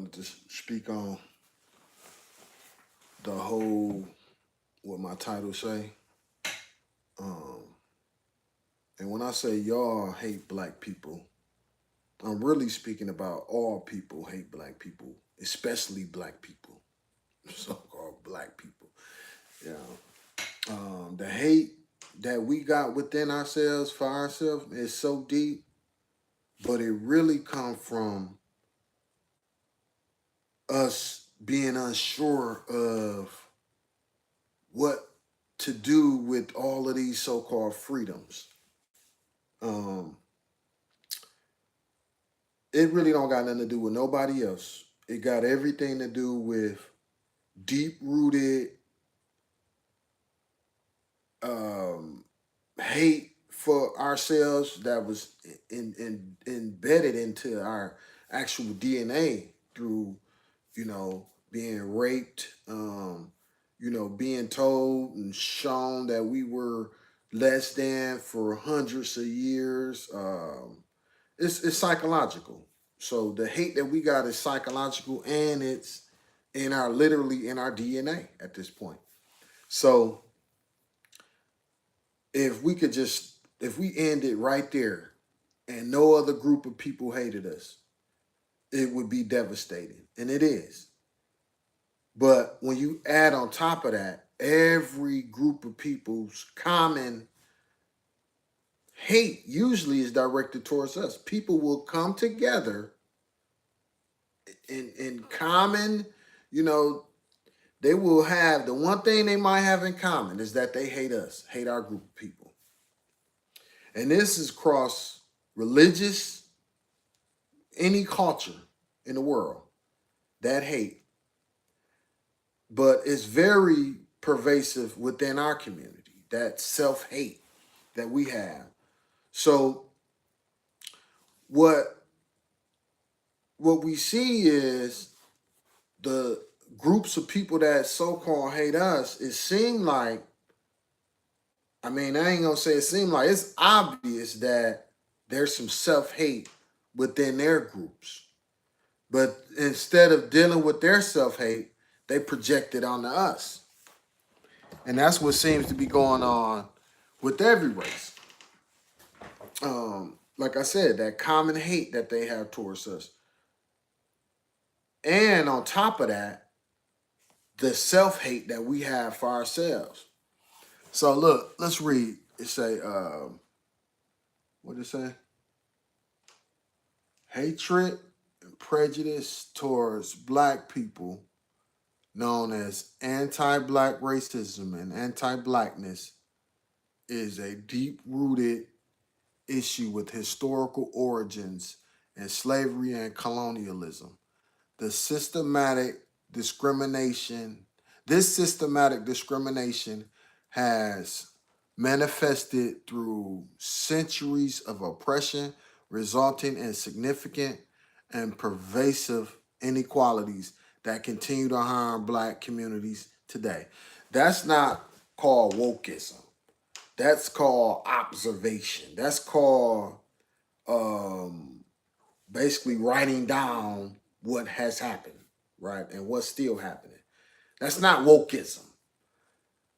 wanted to speak on the whole what my title say. Um, and when I say y'all hate black people, I'm really speaking about all people hate black people, especially black people, so-called black people. Yeah. The hate that we got within ourselves for ourselves is so deep, but it really come from us being unsure of what to do with all of these so-called freedoms. Um, it really don't got nothing to do with nobody else. It got everything to do with deep-rooted um, hate for ourselves that was embedded into our actual DNA through, being raped, being told and shown that we were less than for hundreds of years. It's psychological. So the hate that we got is psychological, and it's in our literally in our DNA at this point. So if we end it right there and no other group of people hated us, it would be devastating. And it is. But when you add on top of that, every group of people's common hate usually is directed towards us. People will come together in common, you know, they will have the one thing they might have in common is that they hate us, hate our group of people. And this is across religious, any culture in the world, that hate. But it's very pervasive within our community, that self-hate that we have. So what we see is the groups of people that so-called hate us, it seemed like, I ain't gonna say it seemed like, it's obvious that there's some self-hate within their groups. But instead of dealing with their self-hate, they project it onto us. And that's what seems to be going on with every race. Like I said, that common hate that they have towards us. And on top of that, the self-hate that we have for ourselves. So look, let's read. It say, what did it say? Hatred and prejudice towards black people, known as anti-black racism and anti-blackness, is a deep-rooted issue with historical origins in slavery and colonialism. The systematic discrimination, this systematic discrimination has manifested through centuries of oppression, resulting in significant and pervasive inequalities that continue to harm black communities today. That's not called wokeism. That's called observation. That's called um, basically writing down what has happened, right? And what's still happening. That's not wokeism.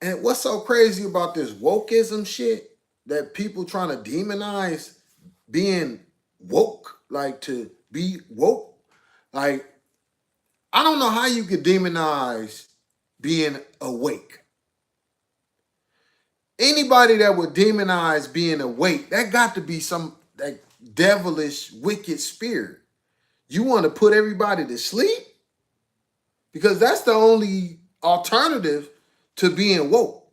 And what's so crazy about this wokeism shit that people trying to demonize being woke, like to be woke? Like, I don't know how you could demonize being awake. Anybody that would demonize being awake, that got to be some that devilish, wicked spirit. You want to put everybody to sleep? Because that's the only alternative to being woke.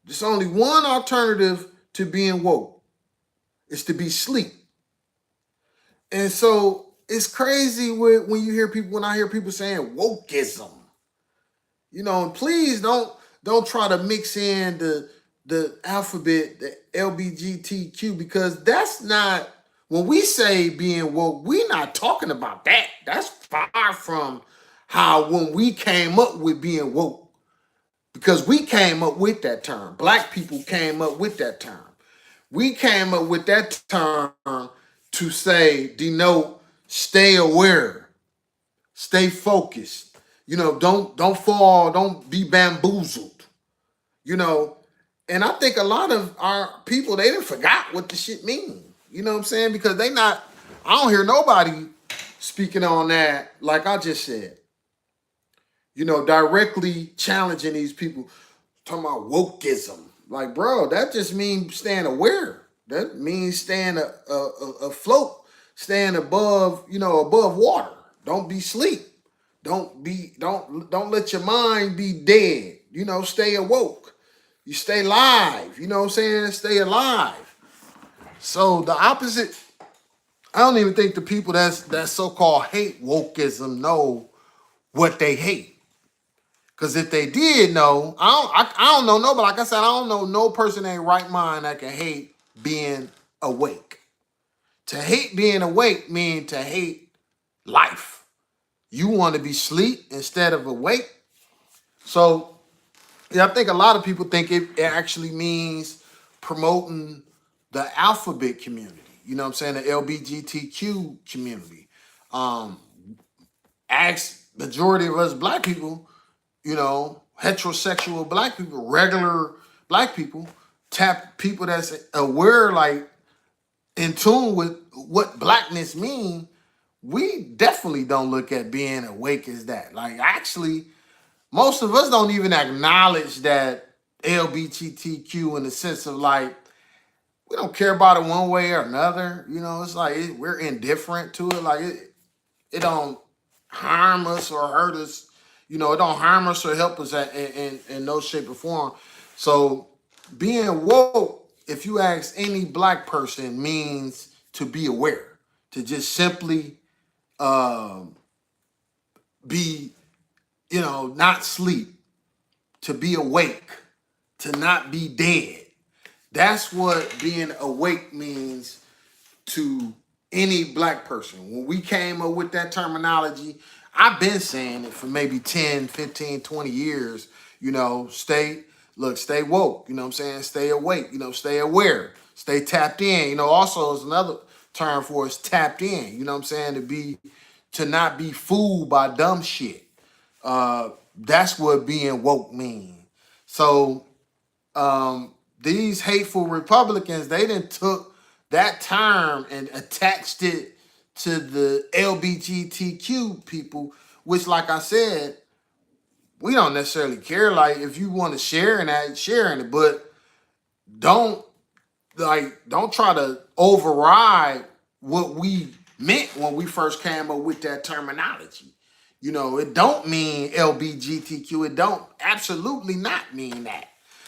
There's only one alternative to being woke. It's to be sleep. And so it's crazy when you hear people, when I hear people saying wokeism. And please don't try to mix in the alphabet, the LBGTQ, because that's not, when we say being woke, we're not talking about that. That's far from how when we came up with being woke, because we came up with that term. Black people came up with that term. We came up with that term to say, denote, stay aware. Stay focused. You know, don't fall, don't be bamboozled. You know, and I think a lot of our people, they done forgot what the shit mean. You know what I'm saying? Because they not, I don't hear nobody speaking on that like I just said. You know, directly challenging these people, talking about wokeism. Like, bro, that just means staying aware. That means staying afloat, staying above, you know, above water. Don't be sleep. Don't let your mind be dead. You know, stay awoke. You stay live. You know what I'm saying? Stay alive. So the opposite, I don't even think the people that so-called hate wokeism know what they hate. Because if they did know, I don't know nobody. Like I said, I don't know no person in their right mind that can hate being awake. To hate being awake means to hate life. You want to be asleep instead of awake. So yeah, I think a lot of people think it actually means promoting the alphabet community. You know what I'm saying? The LGBTQ community. Um, Ask majority of us black people, you know, heterosexual black people, regular black people, tap people that's aware, like in tune with what blackness mean. We definitely don't look at being awake as that. Like, actually, most of us don't even acknowledge that LGBTQ in the sense of like, we don't care about it one way or another. You know, it's like we're indifferent to it. Like it don't harm us or hurt us. You know, it don't harm us or help us in no shape or form. So being woke, if you ask any black person, means to be aware, to just simply um, be, you know, not sleep, to be awake, to not be dead. That's what being awake means to any black person. When we came up with that terminology, I've been saying it for maybe 10, 15, 20 years, you know, stay woke, you know what I'm saying? Stay awake, you know, stay aware, stay tapped in. You know, also is another term for us, tapped in, you know what I'm saying? To not be fooled by dumb shit. That's what being woke means. So these hateful Republicans, they done took that term and attached it to the LGBTQ people, which, like I said, we don't necessarily care. Like, if you want to share in that, sharing it, but don't don't try to override what we meant when we first came up with that terminology. You know, it don't mean LGBTQ. It don't absolutely not mean that.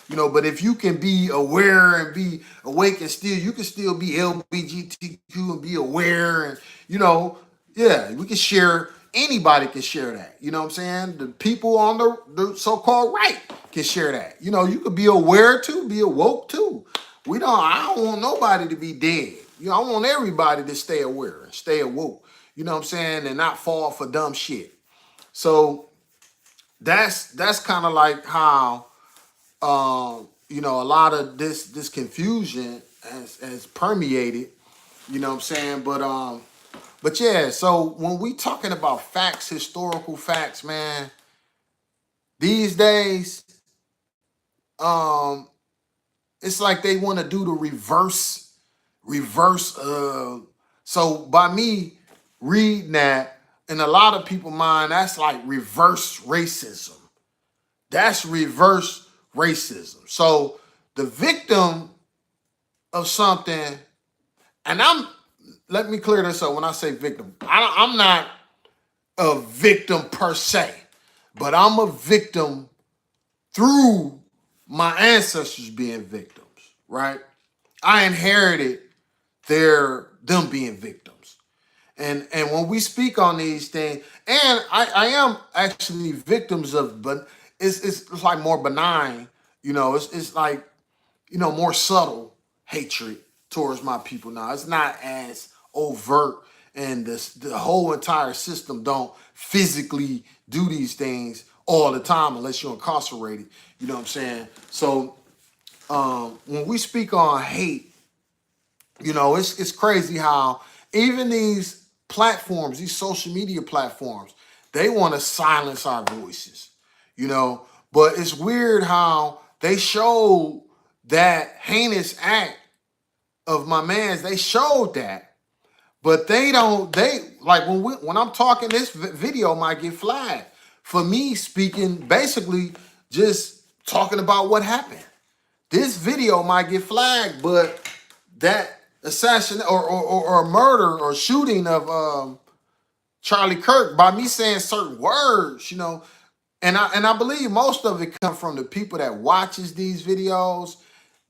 You know, but if you can be aware and be awake and still, you can still be LGBTQ and be aware and, you know, yeah, we can share, anybody can share that. You know what I'm saying? The people on the so-called right can share that. You know, you could be aware too, be awoke too. I don't want nobody to be dead. You know, I want everybody to stay aware and stay awoke. You know what I'm saying? And not fall for dumb shit. So that's kind of like how you know, a lot of this confusion has permeated, you know what I'm saying? But yeah, so when we talking about facts, historical facts, man, these days, um, it's like they want to do the reverse. So by me reading that, in a lot of people's mind, that's like reverse racism. That's reverse racism. So the victim of something, and let me clear this up when I say victim. I'm not a victim per se, but I'm a victim through my ancestors being victims, right? I inherited them being victims. And when we speak on these things, and I am actually victims of, but it's like more benign, you know, it's like, you know, more subtle hatred towards my people now. It's not as overt, and the whole entire system don't physically do these things all the time unless you're incarcerated. You know what I'm saying? So when we speak on hate, you know, it's crazy how even these platforms, these social media platforms, They want to silence our voices, you know. But it's weird how they showed that heinous act of my man's. They showed that, but they don't. They like when I'm talking, this video might get flagged for me speaking, basically just talking about what happened. This video might get flagged, but that assassin or murder or shooting of Charlie Kirk, by me saying certain words, you know, and I believe most of it come from the people that watches these videos.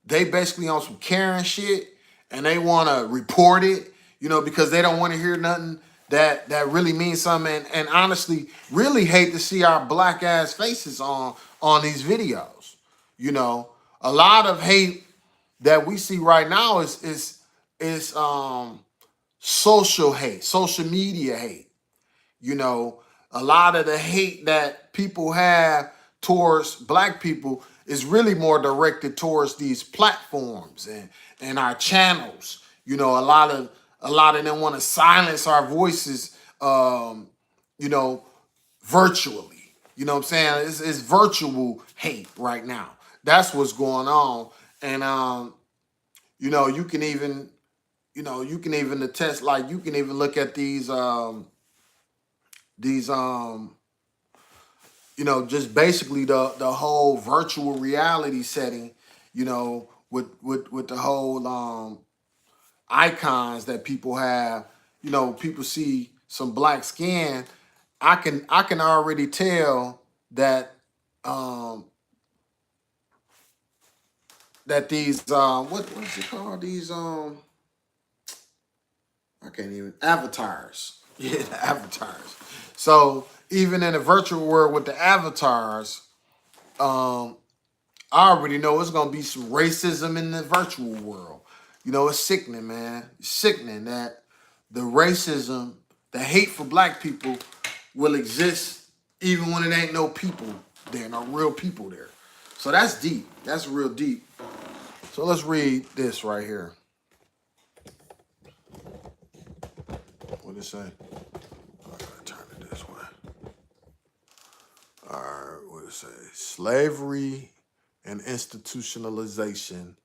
They basically on some Karen shit, and they want to report it, you know, because they don't want to hear nothing that really means something. And honestly, really hate to see our black ass faces on these videos. You know, a lot of hate that we see right now is social hate, social media hate. You know, a lot of the hate that people have towards black people is really more directed towards these platforms and our channels. You know, a lot of them want to silence our voices, you know, virtually. You know what I'm saying? It's virtual hate right now. That's what's going on. And you know, you can even, you can even attest, like you can even look at these you know, just basically the whole virtual reality setting, you know, with the whole icons that people have. You know, people see some black skin. I can already tell that that these what's it called, these I can't even, avatars. Yeah, the avatars. So even in the virtual world with the avatars, um, I already know it's gonna be some racism in the virtual world. You know, it's sickening, man. It's sickening that the racism, the hate for black people will exist even when it ain't no people there, no real people there. So that's deep. That's real deep. So let's read this right here. What did it say? I gotta turn it this way. All right, what did it say? Slavery and institutionalization,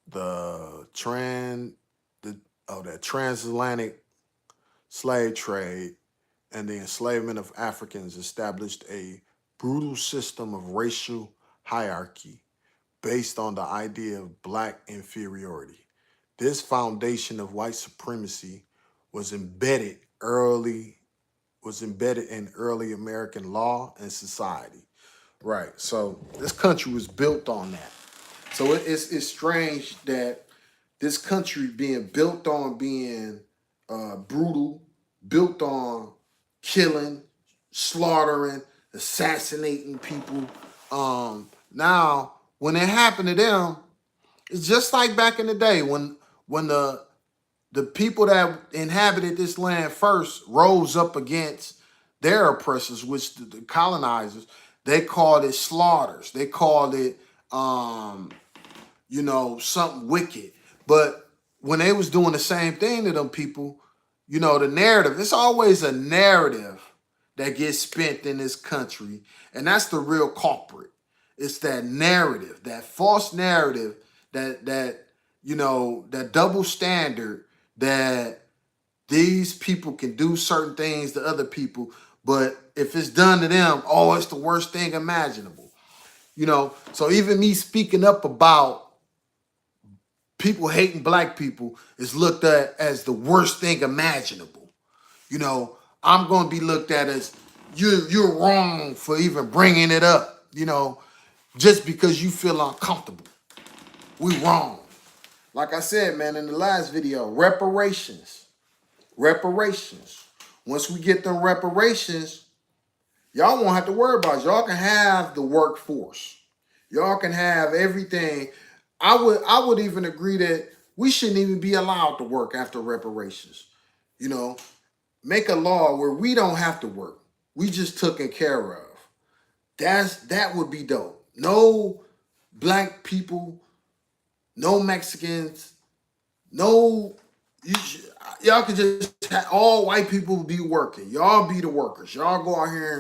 the that transatlantic slave trade, and the enslavement of Africans established a brutal system of racial hierarchy based on the idea of black inferiority. This foundation of white supremacy was embedded in early American law and society. Right. So this country was built on that. So it's strange that this country being built on being brutal, built on killing, slaughtering, assassinating people. Now, when it happened to them, it's just like back in the day when the people that inhabited this land first rose up against their oppressors, which the colonizers. They called it slaughters. They called it, you know, something wicked. But when they was doing the same thing to them people, you know, the narrative, it's always a narrative that gets spent in this country. And that's the real culprit. It's that narrative, that false narrative, that you know, that double standard that these people can do certain things to other people, but if it's done to them, oh, it's the worst thing imaginable. You know, so even me speaking up about people hating black people is looked at as the worst thing imaginable. You know, I'm going to be looked at as you're wrong for even bringing it up, you know, just because you feel uncomfortable. We wrong. Like I said, man, in the last video, reparations. Reparations. Once we get them reparations, y'all won't have to worry about it. Y'all can have the workforce. Y'all can have everything. I would even agree that we shouldn't even be allowed to work after reparations. You know, make a law where we don't have to work. We just taken care of. That would be dope. No black people, no Mexicans, no y'all can just have all white people be working. Y'all be the workers. Y'all go out here